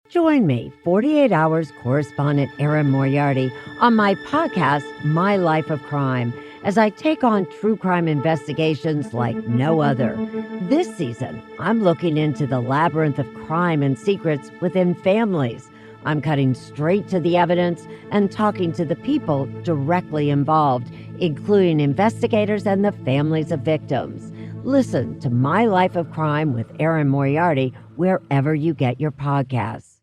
Join me, 48 Hours correspondent Erin Moriarty, on my podcast, My Life of Crime, as I take on true crime investigations like no other. This season, I'm looking into the labyrinth of crime and secrets within families. I'm cutting straight to the evidence and talking to the people directly involved, including investigators and the families of victims. Listen to My Life of Crime with Erin Moriarty wherever you get your podcasts.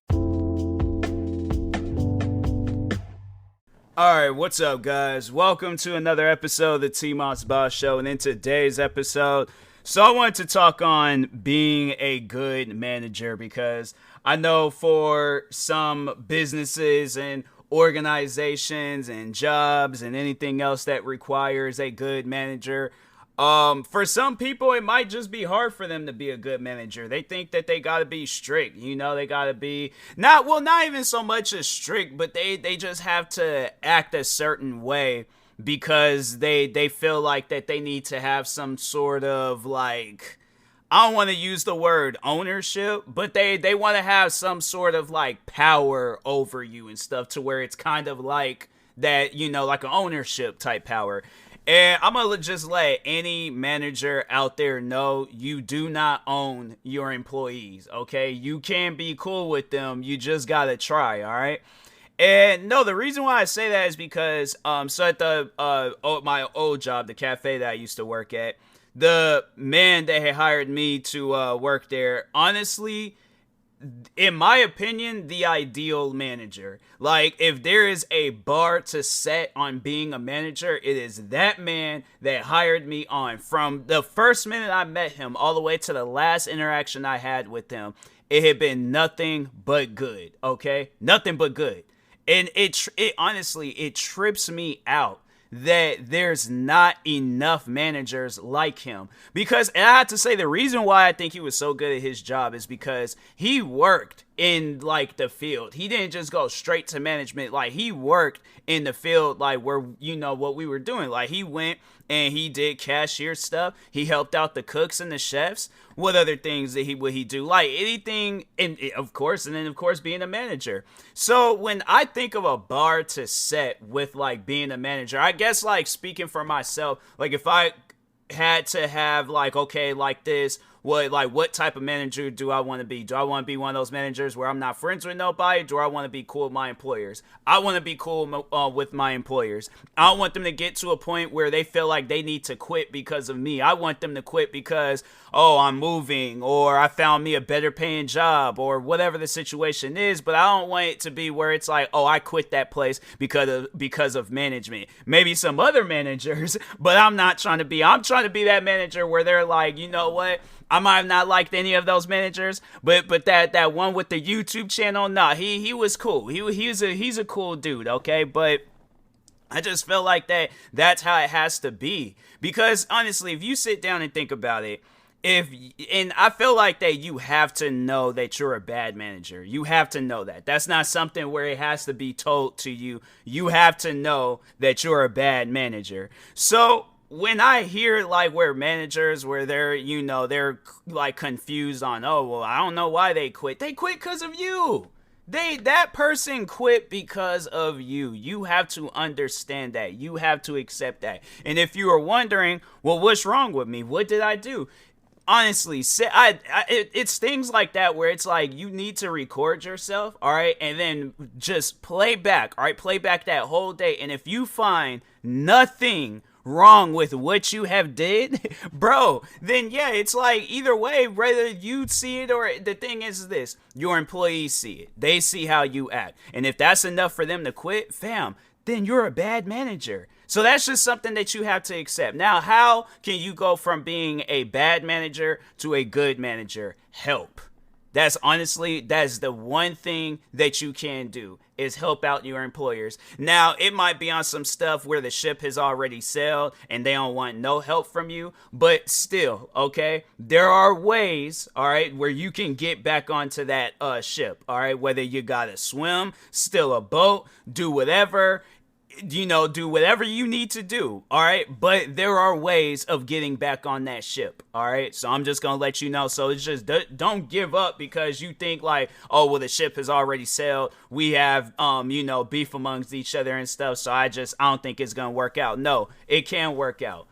Alright, what's up, guys? Welcome to another episode of the TMossBoss Show. And in today's episode, I wanted to talk on being a good manager, because I know for some businesses and organizations and jobs and anything else that requires a good manager, for some people, it might just be hard for them to be a good manager. They think that they gotta be strict, they gotta be, not even so much as strict, but they just have to act a certain way because they feel like that they need to have some sort of, like, I don't want to use the word ownership, but they want to have some sort of, like, power over you and stuff, to where it's kind of like that, like an ownership type power. And I'm going to just let any manager out there know you do not own your employees, okay? You can be cool with them. You just got to try, all right? And no, the reason why I say that is because, so at my old job, the cafe that I used to work at, the man that had hired me to work there, honestly, in my opinion, the ideal manager. Like, if there is a bar to set on being a manager, it is that man that hired me on. From the first minute I met him all the way to the last interaction I had with him, it had been nothing but good, okay? Nothing but good. And it honestly, it trips me out that there's not enough managers like him. Because, and I have to say, the reason why I think he was so good at his job is because he worked in, like, the field. He didn't just go straight to management. Like, he worked in the field, like, where, what we were doing. Like, he went and he did cashier stuff. He helped out the cooks and the chefs. What other things would he do? Like, anything, and of course, being a manager. So when I think of a bar to set with, like, being a manager, I guess, like, speaking for myself, like, if I had to have, like, okay, like this, what type of manager do I want to be? Do I want to be one of those managers where I'm not friends with nobody? Do I want to be cool with my employers? I want to be cool with my employers. I don't want them to get to a point where they feel like they need to quit because of me. I want them to quit because, oh, I'm moving, or I found me a better paying job, or whatever the situation is. But I don't want it to be where it's like, oh, I quit that place because of management. Maybe some other managers, but I'm trying to be that manager where they're like, you know what? I might have not liked any of those managers, but that one with the YouTube channel, nah, he was cool. He's a cool dude, okay? But I just feel like that's how it has to be. Because honestly, if you sit down and think about it, and I feel like that you have to know that you're a bad manager. You have to know that. That's not something where it has to be told to you. You have to know that you're a bad manager. So when I hear, like, where managers, where they're like confused on, oh, well, I don't know why they quit. They quit because of you. That person quit because of you. You have to understand that. You have to accept that. And if you are wondering, well, what's wrong with me? What did I do? Honestly, it's things like that where it's like you need to record yourself, all right, and then just play back, all right, play back that whole day. And if you find nothing wrong with what you have did, bro, then yeah, it's like either way, whether you see it or the thing is this, your employees see it. They see how you act. And if that's enough for them to quit, fam, then you're a bad manager. So that's just something that you have to accept. Now, how can you go from being a bad manager to a good manager? Help. That's the one thing that you can do, is help out your employers. Now, it might be on some stuff where the ship has already sailed and they don't want no help from you, but still, okay, there are ways, all right, where you can get back onto that ship, all right, whether you gotta swim, steal a boat, do whatever. do whatever you need to do, all right? But there are ways of getting back on that ship, all right? So I'm just gonna let you know. So it's just don't give up because you think like, oh well, the ship has already sailed. We have beef amongst each other and stuff. So I don't think it's gonna work out. No, it can work out.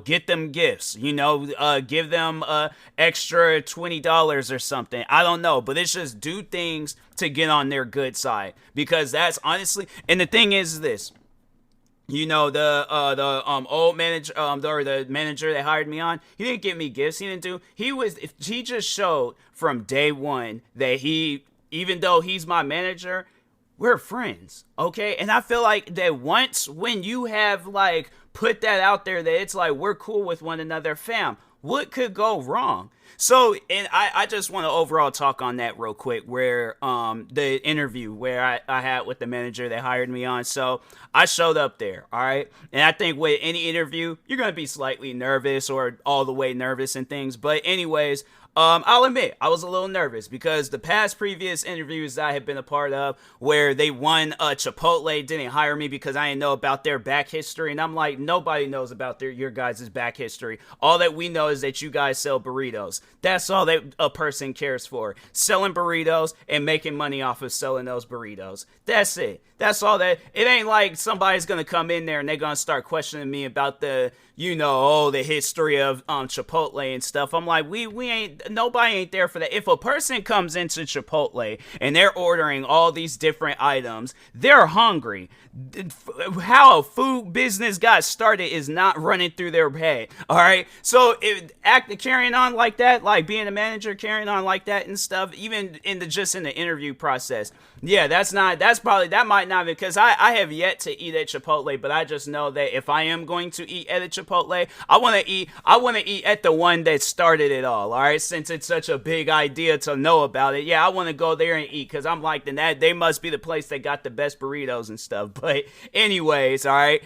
Get them gifts, give them extra $20 or something. I don't know, but it's just do things to get on their good side, because that's honestly, and the thing is this, the old manager, or the manager that hired me on, he didn't give me gifts. He just showed from day one that even though he's my manager, we're friends, okay? And I feel like that when you have like put that out there, that it's like we're cool with one another, fam, what could go wrong? So, and I just want to overall talk on that real quick, where the interview where I had with the manager that hired me on. So I showed up there, all right? And I think with any interview, you're going to be slightly nervous or all the way nervous and things. But anyways, I'll admit, I was a little nervous because the previous interviews that I had been a part of where they won Chipotle didn't hire me because I didn't know about their back history. And I'm like, nobody knows about your guys' back history. All that we know is that you guys sell burritos. That's all that a person cares for. Selling burritos and making money off of selling those burritos. That's it. That's all that. It ain't like somebody's going to come in there and they're going to start questioning me about the history of Chipotle and stuff. I'm like, nobody ain't there for that. If a person comes into Chipotle and they're ordering all these different items, they're hungry. How a food business got started is not running through their head. All right. So carrying on like that, like being a manager, carrying on like that and stuff, even in the interview process. Yeah, that might not be, because I have yet to eat at Chipotle, but I just know that if I am going to eat at a Chipotle, I want to eat at the one that started it all right, since it's such a big idea to know about it. Yeah, I want to go there and eat, because I'm like, then that they must be the place that got the best burritos and stuff. But anyways, all right,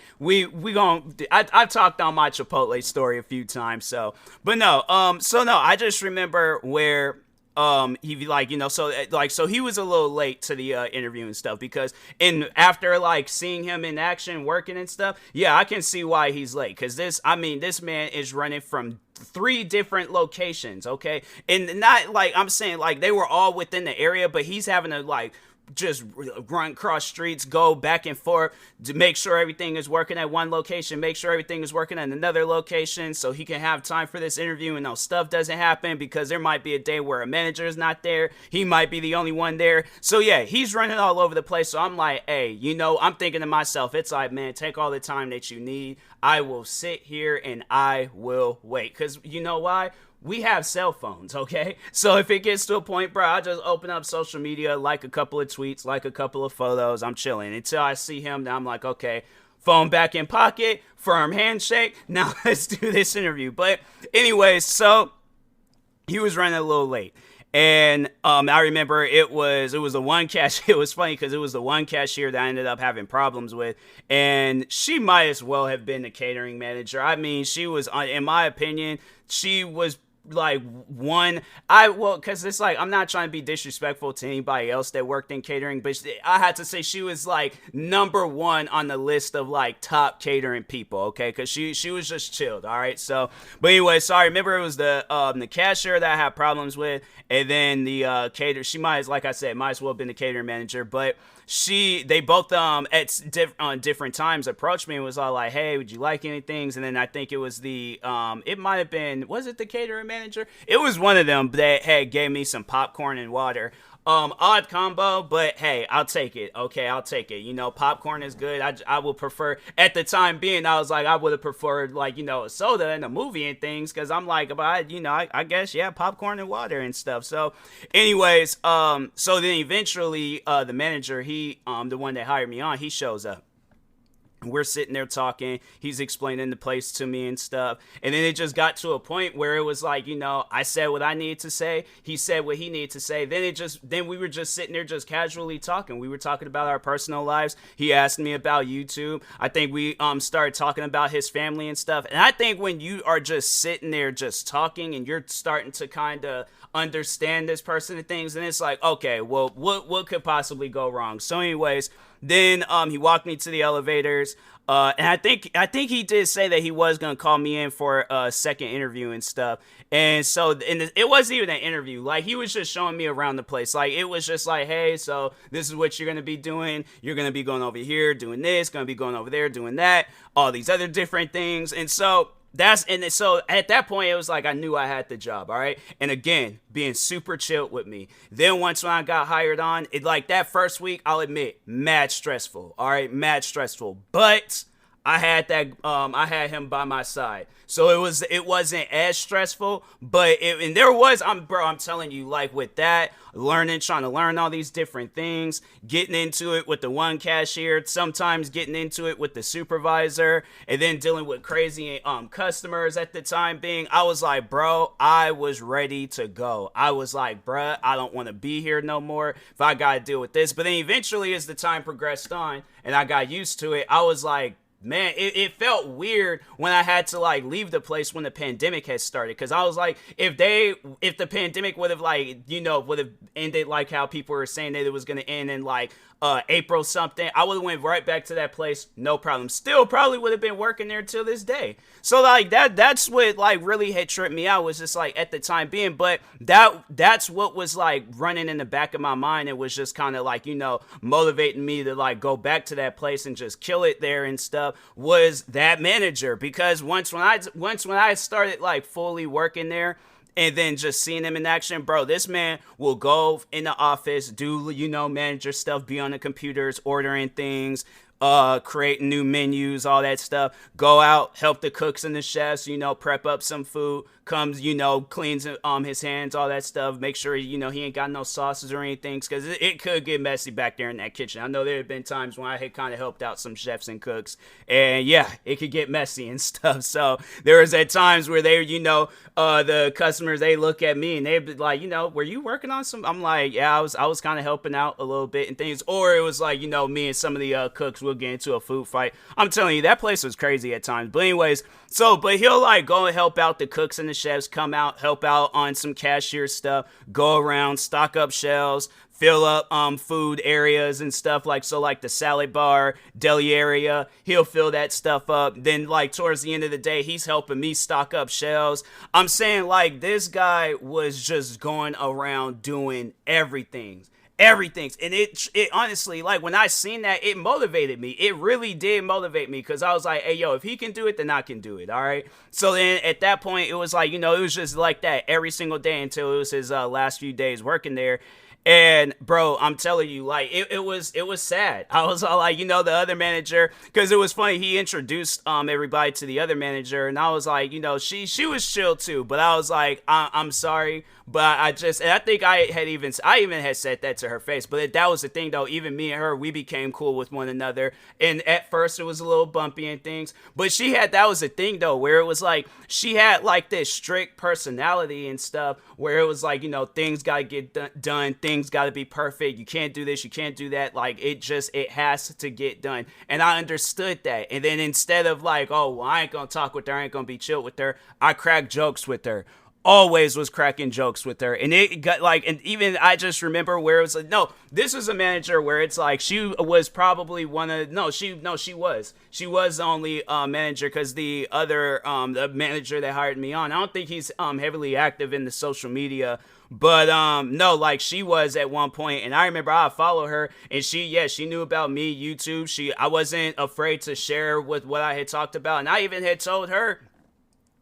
I've talked on my Chipotle story a few times, so I just remember where so he was a little late to the interview and stuff, because after like seeing him in action working and stuff, yeah, I can see why he's late, because this man is running from 3 different locations, okay? And not like I'm saying like they were all within the area, but he's having to like just run cross streets, go back and forth to make sure everything is working at one location, make sure everything is working at another location, so he can have time for this interview and no stuff doesn't happen, because there might be a day where a manager is not there. He might be the only one there. So yeah, he's running all over the place. So I'm like, hey, I'm thinking to myself, it's like, man, take all the time that you need. I will sit here and I will wait, because you know why? We have cell phones, okay? So if it gets to a point, bro, I just open up social media, like a couple of tweets, like a couple of photos. I'm chilling until I see him. Now I'm like, okay, phone back in pocket, firm handshake. Now let's do this interview. But anyways, so he was running a little late. And I remember it was the one cashier. It was funny because it was the one cashier that I ended up having problems with. And she might as well have been the catering manager. I mean, she was, in my opinion, she was like because it's like, I'm not trying to be disrespectful to anybody else that worked in catering, but I had to say she was like number 1 on the list of like top catering people, okay? Because she was just chilled, all right? So, but anyway, so I remember it was the cashier that I had problems with, and then the caterer. She might as well have been the catering manager, but they both on different times approached me and was all like, hey, would you like anything? And then I think it was it might have been, was it the catering manager? It was one of them that gave me some popcorn and water. Odd combo, but hey, I'll take it. Okay, I'll take it. Popcorn is good. I would prefer, at the time being, I was like, I would have preferred like, a soda in a movie and things, because I'm like, I guess, yeah, popcorn and water and stuff. So anyways, so then eventually, the manager, he, the one that hired me on, he shows up. We're sitting there talking. He's explaining the place to me and stuff. And then it just got to a point where it was like, I said what I needed to say. He said what he needed to say. Then we were just sitting there just casually talking. We were talking about our personal lives. He asked me about YouTube. I think we started talking about his family and stuff. And I think when you are just sitting there just talking and you're starting to kind of understand this person and things, and it's like, okay, well, what could possibly go wrong? So anyways, then he walked me to the elevators, and I think he did say that he was gonna call me in for a second interview and stuff. And so it wasn't even an interview. Like, he was just showing me around the place. Like, it was just like, hey, so this is what you're gonna be doing. You're gonna be going over here doing this, gonna be going over there doing that, all these other different things. And so so at that point, it was like I knew I had the job, all right? And again, being super chilled with me. Then once when I got hired on, it like that first week, I'll admit, mad stressful, all right? Mad stressful. But I had him by my side. So it wasn't as stressful, but I'm telling you, like with that, trying to learn all these different things, getting into it with the one cashier, sometimes getting into it with the supervisor, and then dealing with crazy customers at the time being, I was like, bro, I was ready to go. I was like, bruh, I don't want to be here no more if I got to deal with this. But then eventually, as the time progressed on and I got used to it, I was like, man, it felt weird when I had to like leave the place when the pandemic had started, because I was like, if the pandemic would have ended like how people were saying that it was going to end in like April something, I would have went right back to that place, no problem. Still probably would have been working there till this day. So like that's what like really had tripped me out, was just like at the time being. But that's what was like running in the back of my mind. It was just kind of like, motivating me to like go back to that place and just kill it there and stuff, was that manager. Because once when I started like fully working there, and then just seeing him in action, bro, this man will go in the office, do, manager stuff, be on the computers, ordering things, creating new menus, all that stuff. Go out, help the cooks and the chefs, prep up some food. Comes, cleans his hands, all that stuff. Make sure, he ain't got no sauces or anything, because it could get messy back there in that kitchen. I know there have been times when I had kind of helped out some chefs and cooks, and yeah, it could get messy and stuff. So there was at times where they, the customers, they look at me and they'd be like, were you working on some? I'm like, yeah, I was kind of helping out a little bit and things. Or it was like, me and some of the cooks will get into a food fight. I'm telling you, that place was crazy at times. But anyways, but he'll like go and help out the cooks and the chefs, come out, help out on some cashier stuff, go around, stock up shelves, fill up food areas and stuff, like the salad bar, deli area, he'll fill that stuff up. Then like towards the end of the day, he's helping me stock up shelves. I'm saying like this guy was just going around doing everything. And it honestly, like when I seen that, it motivated me. It really did motivate me, because I was like, hey, yo, if he can do it, then I can do it. All right. So then at that point, it was like, it was just like that every single day until it was his last few days working there. And bro, I'm telling you, like it was sad. I was all like, the other manager, because it was funny. He introduced everybody to the other manager, and I was like, she was chill too. But I was like, I'm sorry, but and I think I even had said that to her face. But that was the thing though. Even me and her, we became cool with one another. And at first it was a little bumpy and things, but that was the thing though, where it was like she had like this strict personality and stuff, where it was like, things gotta get done. Things got to be perfect. You can't do this. You can't do that. Like it has to get done. And I understood that. And then instead of like, oh, well, I ain't going to talk with her, I ain't going to be chill with her, I cracked jokes with her. Always was cracking jokes with her. And it got like, and even I just remember where it was like, no, this was a manager where it's like, she was probably she was the only manager, because the other, the manager that hired me on, I don't think he's heavily active in the social media. But no, like she was at one point, and I remember I follow her, and she knew about me, YouTube. I wasn't afraid to share with what I had talked about, and I even had told her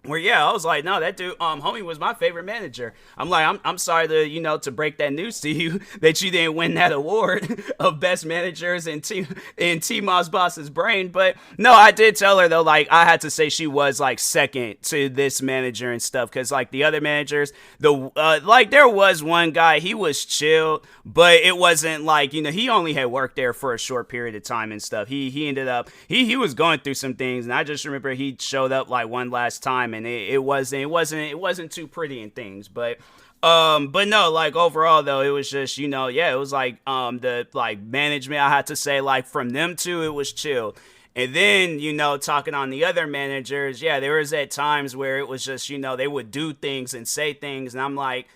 where yeah, I was like, no, that dude, homie was my favorite manager. I'm like, I'm sorry to to break that news to you that you didn't win that award of best managers in T-Moss Boss's brain. But no, I did tell her though, like I had to say she was like second to this manager and stuff, because like the other managers, like there was one guy, he was chill, but it wasn't like he only had worked there for a short period of time and stuff. He ended up he was going through some things, and I just remember he showed up like one last time, and it wasn't too pretty and things, but no, like overall though, it was just yeah, it was like the like management, I had to say, like from them two, it was chill. And then, talking on the other managers, yeah, there was at times where it was just, they would do things and say things, and I'm like,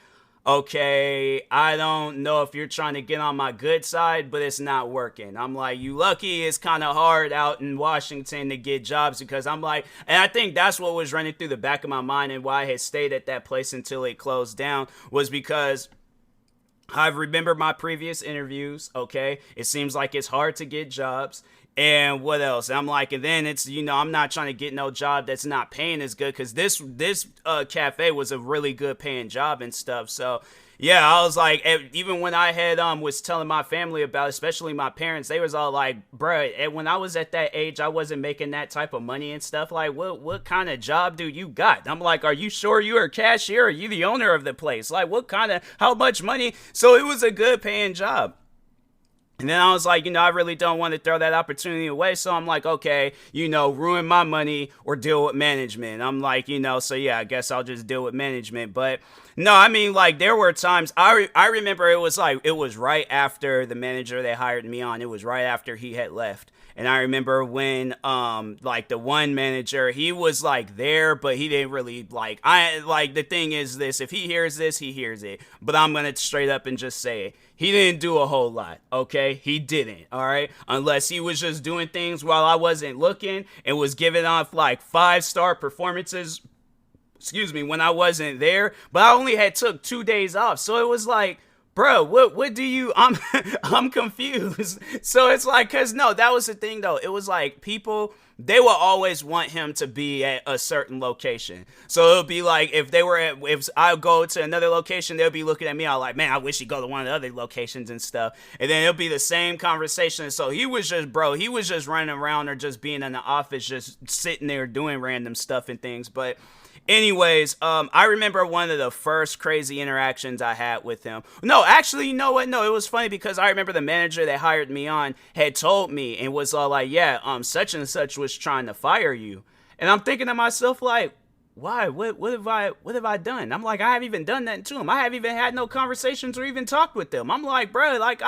okay, I don't know if you're trying to get on my good side, but it's not working. I'm like, you lucky it's kind of hard out in Washington to get jobs, because I'm like, and I think that's what was running through the back of my mind and why I had stayed at that place until it closed down, was because I remember my previous interviews, okay? It seems like it's hard to get jobs. And what else? I'm like, and then it's, I'm not trying to get no job that's not paying as good, because this cafe was a really good paying job and stuff. So yeah, I was like, even when I had was telling my family about it, especially my parents, they was all like, bruh, when I was at that age, I wasn't making that type of money and stuff. Like, what kind of job do you got? I'm like, are you sure you're a cashier? Are you the owner of the place? Like, how much money? So it was a good paying job. And then I was like, I really don't want to throw that opportunity away. So I'm like, okay, ruin my money or deal with management. I'm like, so yeah, I guess I'll just deal with management. But no, I mean, like, there were times I remember it was right after the manager that hired me on. It was right after he had left. And I remember when, like the one manager, he was like there, but he didn't really the thing is this, if he hears this, he hears it. But I'm going to straight up and just say it. He didn't do a whole lot, okay? He didn't, all right? Unless he was just doing things while I wasn't looking and was giving off like 5-star performances, when I wasn't there. But I only had took 2 days off. So it was like, bro, what do you, I'm confused. So it's like, cause no, that was the thing though. It was like people, they will always want him to be at a certain location. So it'll be like, if I go to another location, they'll be looking at me all like, man, I wish he'd go to one of the other locations and stuff. And then it'll be the same conversation. So he was just running around or just being in the office, just sitting there doing random stuff and things. But anyways, I remember one of the first crazy interactions I had with him. No, actually, you know what? No, it was funny because I remember the manager that hired me on had told me and was all like, yeah, such and such was trying to fire you. And I'm thinking to myself, like, why? What have I done? I'm like, I haven't even done nothing to him. I haven't even had no conversations or even talked with them. I'm like, bro, like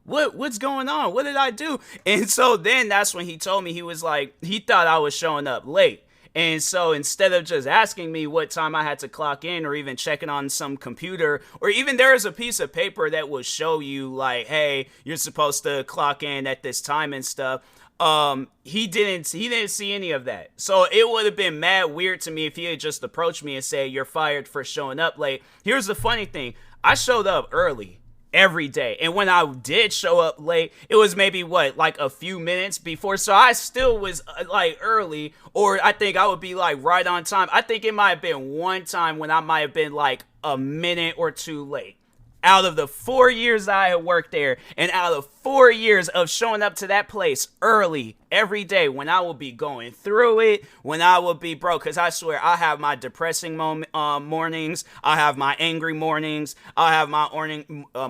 what's going on? What did I do? And so then that's when he told me, he was like, he thought I was showing up late. And so instead of just asking me what time I had to clock in or even checking on some computer, or even there is a piece of paper that will show you like, hey, you're supposed to clock in at this time and stuff. He didn't see any of that. So it would have been mad weird to me if he had just approached me and said, you're fired for showing up late. Here's the funny thing. I showed up early every day. And when I did show up late, it was maybe like a few minutes before. So I still was like early, or I think I would be like right on time. I think it might have been one time when I might have been like a minute or two late. Out of the 4 years I had worked there, and out of 4 years of showing up to that place early every day, when I would be going through it, when I would be broke, because I swear I have my depressing mornings, I have my angry mornings, I have my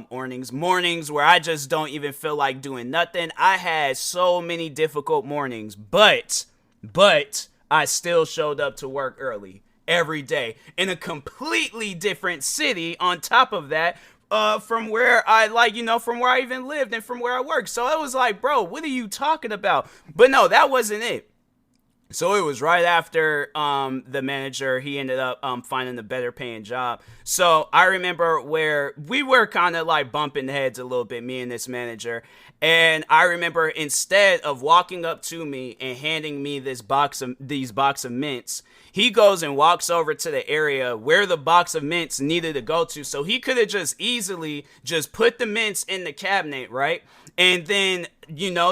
mornings where I just don't even feel like doing nothing. I had so many difficult mornings, but I still showed up to work early every day in a completely different city on top of that, from where from where I even lived and from where I worked. So it was like, bro, what are you talking about? But no, that wasn't it. So it was right after the manager, he ended up finding a better paying job. So I remember where we were kind of like bumping heads a little bit, me and this manager. And I remember instead of walking up to me and handing me these box of mints, he goes and walks over to the area where the box of mints needed to go to. So he could have just easily just put the mints in the cabinet, right? And then,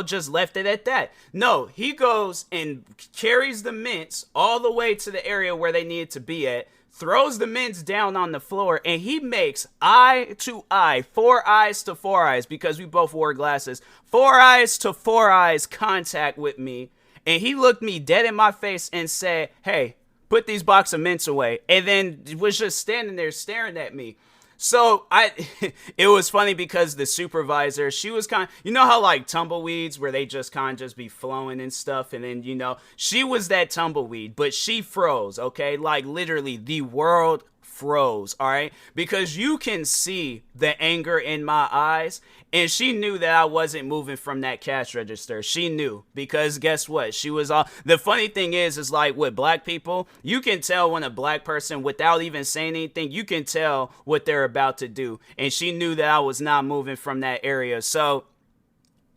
just left it at that. No, he goes and carries the mints all the way to the area where they needed to be at, throws the mints down on the floor, and he makes eye to eye, 4 eyes to 4 eyes, because we both wore glasses, 4 eyes to 4 eyes contact with me. And he looked me dead in my face and said, "Hey, put these box of mints away." And then was just standing there staring at me. So it was funny because the supervisor, she was kind of, how like tumbleweeds where they just kind of just be flowing and stuff. And then, she was that tumbleweed, but she froze. Okay. Like literally the world froze. All right. Because you can see the anger in my eyes. And she knew that I wasn't moving from that cash register. She knew, because guess what? She was all. The funny thing is like with black people, you can tell when a black person, without even saying anything, you can tell what they're about to do. And she knew that I was not moving from that area. So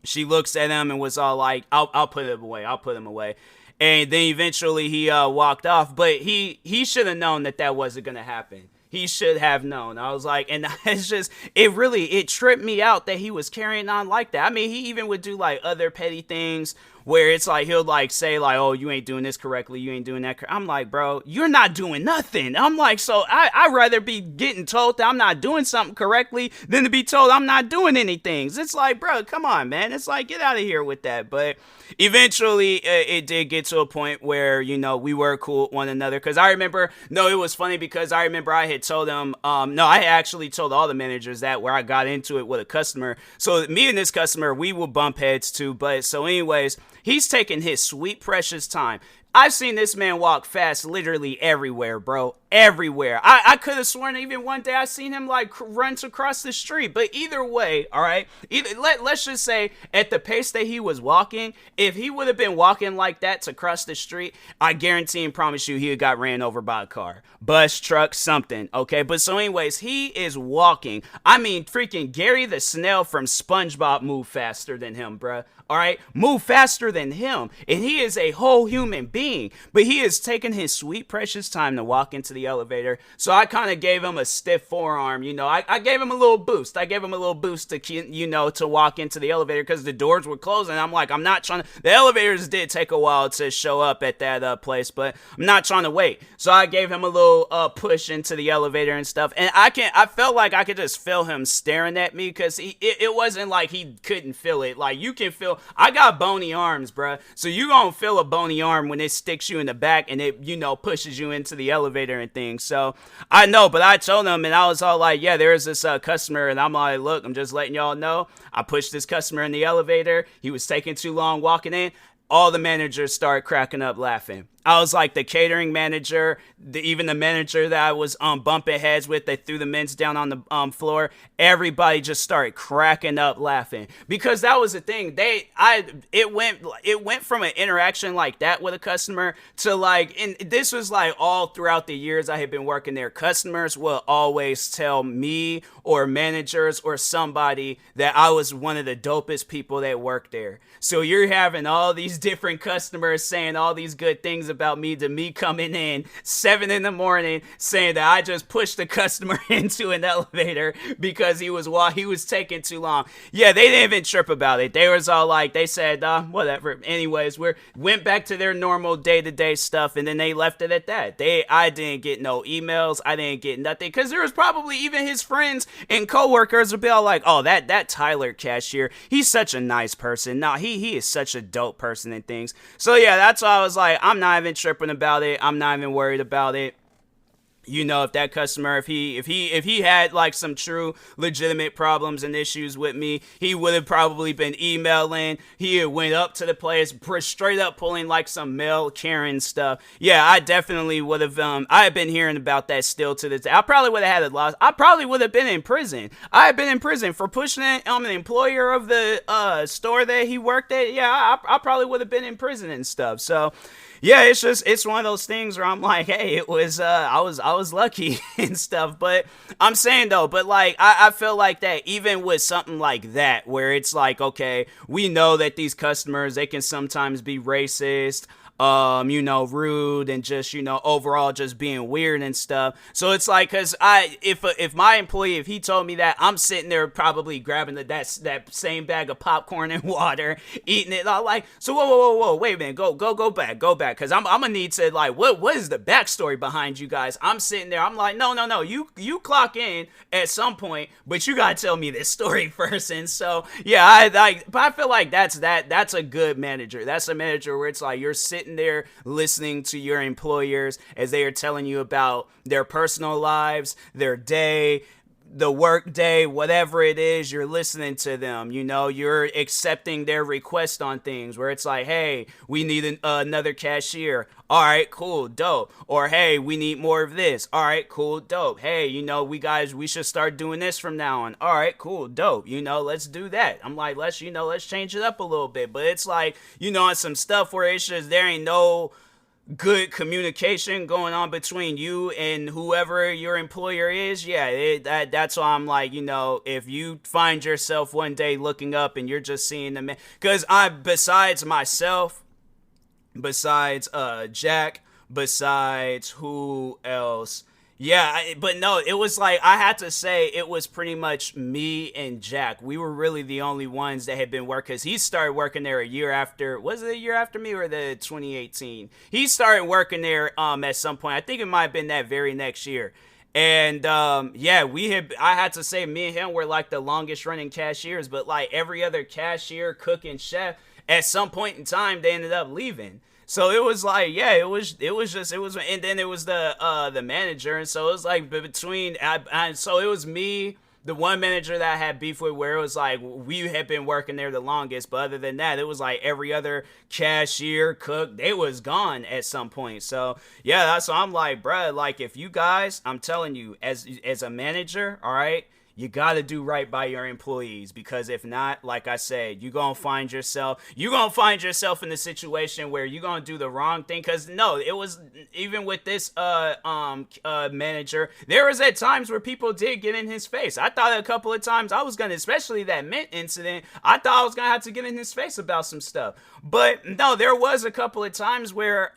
she looks at him and was all like, I'll put him away. I'll put him away. And then eventually he walked off. But he should have known that wasn't going to happen. He should have known. I was like, and it's just, it tripped me out that he was carrying on like that. I mean, he even would do like other petty things where it's like, he'll like say like, "Oh, you ain't doing this correctly. You ain't doing that." I'm like, bro, you're not doing nothing. I'm like, so I'd rather be getting told that I'm not doing something correctly than to be told I'm not doing anything. It's like, bro, come on, man. It's like, get out of here with that. But eventually it did get to a point where, we were cool with one another. Cause I remember, it was funny because I remember I had told them, I had actually told all the managers that where I got into it with a customer. So me and this customer, we will bump heads too. But so anyways, he's taking his sweet, precious time. I've seen this man walk fast literally everywhere, bro. Everywhere. I could have sworn even one day I seen him like run across the street. But either way, all right, let's just say at the pace that he was walking, if he would have been walking like that to cross the street, I guarantee and promise you he had got ran over by a car, bus, truck, something. Okay, but so anyways, he is walking. I mean, freaking Gary the Snail from SpongeBob moved faster than him, bruh. All right, move faster than him. And he is a whole human being. But he is taking his sweet, precious time to walk into the elevator. So I kind of gave him a stiff forearm. I gave him a little boost. I gave him a little boost to, to walk into the elevator because the doors were closing. I'm like, I'm not trying to. The elevators did take a while to show up at that place, but I'm not trying to wait. So I gave him a little push into the elevator and stuff. And I felt like I could just feel him staring at me because it wasn't like he couldn't feel it. Like you can feel. I got bony arms, bruh. So you gonna feel a bony arm when it sticks you in the back and it, pushes you into the elevator and things. So I know, but I told them and I was all like, yeah, there's this customer. And I'm like, look, I'm just letting y'all know. I pushed this customer in the elevator. He was taking too long walking in. All the managers started cracking up laughing. I was like the catering manager, even the manager that I was bumping heads with, they threw the mints down on the floor. Everybody just started cracking up laughing because that was the thing. It went from an interaction like that with a customer to like, and this was like all throughout the years I had been working there. Customers will always tell me or managers or somebody that I was one of the dopest people that worked there. So you're having all these different customers saying all these good things about me to me coming in 7 a.m. saying that I just pushed the customer into an elevator because he was taking too long. Yeah, they didn't even trip about it. They was all like, they said, whatever. Anyways, went back to their normal day-to-day stuff, and then they left it at that. I didn't get no emails. I didn't get nothing because there was probably even his friends and coworkers would be all like, oh, that Tyler cashier, he's such a nice person. No, he is such a dope person and things. So yeah, that's why I was like, I'm not even tripping about it. I'm not even worried about it. If that customer, if he had like some true legitimate problems and issues with me, he would have probably been emailing. He had went up to the place, straight up pulling like some male Karen stuff. Yeah, I definitely would have. I have been hearing about that still to this day. I probably would have had a loss. I probably would have been in prison. I had been in prison for pushing it. I'm an employer of the store that he worked at. Yeah, I probably would have been in prison and stuff. So. Yeah, it's one of those things where I'm like, hey, it was, I was lucky and stuff, but I'm saying though, but like, I feel like that even with something like that, where it's like, okay, we know that these customers, they can sometimes be racist, rude and just, overall just being weird and stuff. So it's like, cause if my employee, if he told me that, I'm sitting there probably grabbing that same bag of popcorn and water, eating it. I'm like, so whoa, wait a minute, go back. Cause I'm gonna need to like, what is the backstory behind you guys? I'm sitting there, I'm like, no, you clock in at some point, but you gotta tell me this story first. And so, yeah, but I feel like that's a good manager. That's a manager where it's like, you're sitting there listening to your employers as they are telling you about their personal lives, their day, the work day, whatever it is, you're listening to them. You're accepting their request on things where it's like, hey, we need another cashier. All right, cool, dope. Or hey, we need more of this. All right, cool, dope. Hey, we should start doing this from now on. All right, cool, dope. Let's do that. I'm like, let's change it up a little bit. But it's like, on some stuff where it's just there ain't no good communication going on between you and whoever your employer is. That's why I'm like, if you find yourself one day looking up and you're just seeing the man, because besides myself, besides Jack, besides who else? But no, it was like, I had to say it was pretty much me and Jack. We were really the only ones that had been working, because he started working there a year after. Was it a year after me or the 2018? He started working there at some point. I think it might have been that very next year. And I had to say me and him were like the longest running cashiers, but like every other cashier, cook, and chef, at some point in time, they ended up leaving. So it was like, and then it was the manager, and so it was like so it was me, the one manager that I had beef with, where it was like we had been working there the longest, but other than that, it was like every other cashier, cook, they was gone at some point. So so I'm like, bruh, like if you guys, I'm telling you, as a manager, all right, you got to do right by your employees, because if not, like I said, you're going to find yourself in the situation where you're going to do the wrong thing. Because no, it was even with this manager, there was at times where people did get in his face. I thought a couple of times I was going to, especially that mint incident, I thought I was going to have to get in his face about some stuff. But no, there was a couple of times where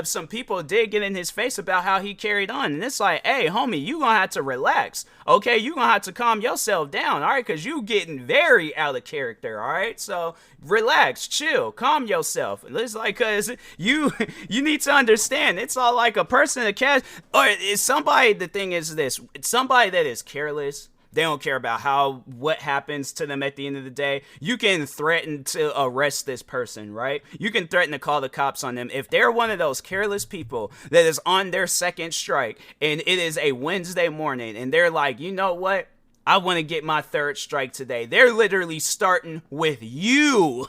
some people did get in his face about how he carried on. And it's like, hey, homie, you going to have to relax. Okay, you going to have to calm yourself down, all right? Because you getting very out of character, all right? So relax, chill, calm yourself. It's like, because you need to understand, it's all like a person that or is somebody, the thing is this, it's somebody that is careless. They don't care about what happens to them at the end of the day. You can threaten to arrest this person, right? You can threaten to call the cops on them. If they're one of those careless people that is on their second strike and it is a Wednesday morning and they're like, you know what? I want to get my third strike today. They're literally starting with you.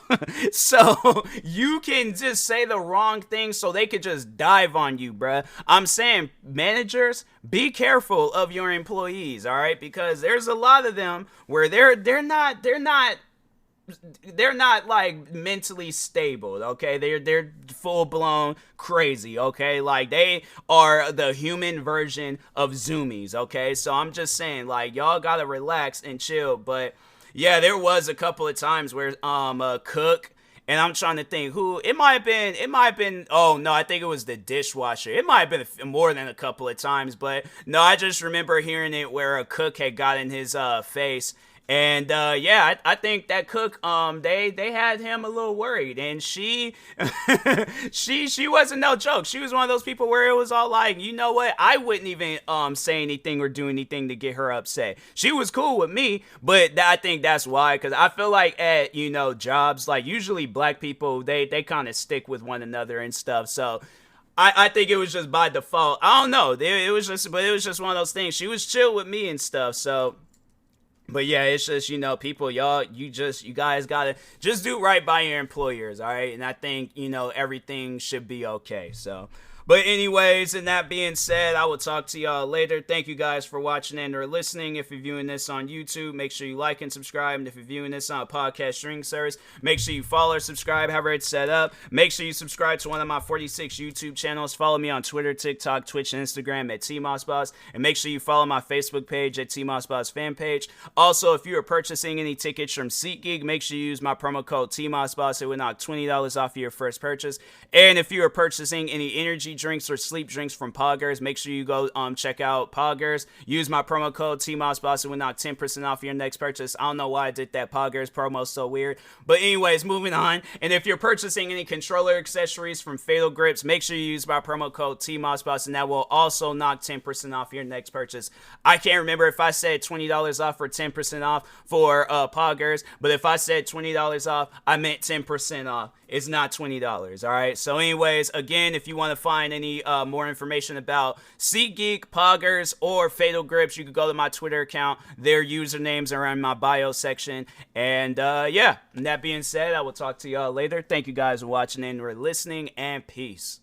So you can just say the wrong thing so they could just dive on you, bruh. I'm saying, managers, be careful of your employees, all right? Because there's a lot of them where they're not like mentally stable, okay? They're full blown crazy, okay? Like they are the human version of zoomies, okay? So I'm just saying, like, y'all gotta relax and chill. But yeah, there was a couple of times where a cook, and I'm trying to think who it might have been. Oh no, I think it was the dishwasher. It might have been more than a couple of times, but no, I just remember hearing it where a cook had got in his face. And I think that cook, they had him a little worried, and she she wasn't no joke. She was one of those people where it was all like, you know what, I wouldn't even say anything or do anything to get her upset. She was cool with me, but I think that's why, because I feel like at jobs, like usually black people, they kind of stick with one another and stuff. So I think it was just by default. I don't know. It was just one of those things. She was chill with me and stuff. So. But yeah, it's just, people, you guys gotta just do right by your employers, all right? And I think, everything should be okay. So, But anyways, and that being said, I will talk to y'all later. Thank you guys for watching and or listening. If you're viewing this on YouTube, make sure you like and subscribe. And if you're viewing this on a podcast streaming service, make sure you follow or subscribe, however it's set up. Make sure you subscribe to one of my 46 YouTube channels. Follow me on Twitter, TikTok, Twitch, and Instagram at TMossBoss. And make sure you follow my Facebook page at TMossBoss fan page. Also, if you are purchasing any tickets from SeatGeek, make sure you use my promo code TMossBoss. It will knock $20 off of your first purchase. And if you are purchasing any energy drinks or sleep drinks from Poggers, make sure you go check out Poggers. Use my promo code TMossBoss. It will knock 10% off your next purchase. I don't know why I did that Poggers promo, so weird. But anyways, moving on. And if you're purchasing any controller accessories from Fatal Grips, make sure you use my promo code TMossBoss, and that will also knock 10% off your next purchase. I can't remember if I said $20 off or 10% off for Poggers, but if I said $20 off, I meant 10% off. It's not $20, all right? So anyways, again, if you want to find any more information about SeatGeek, Poggers, or Fatal Grips, you can go to my Twitter account. Their usernames are in my bio section. And yeah, and that being said, I will talk to y'all later. Thank you guys for watching and for listening, and peace.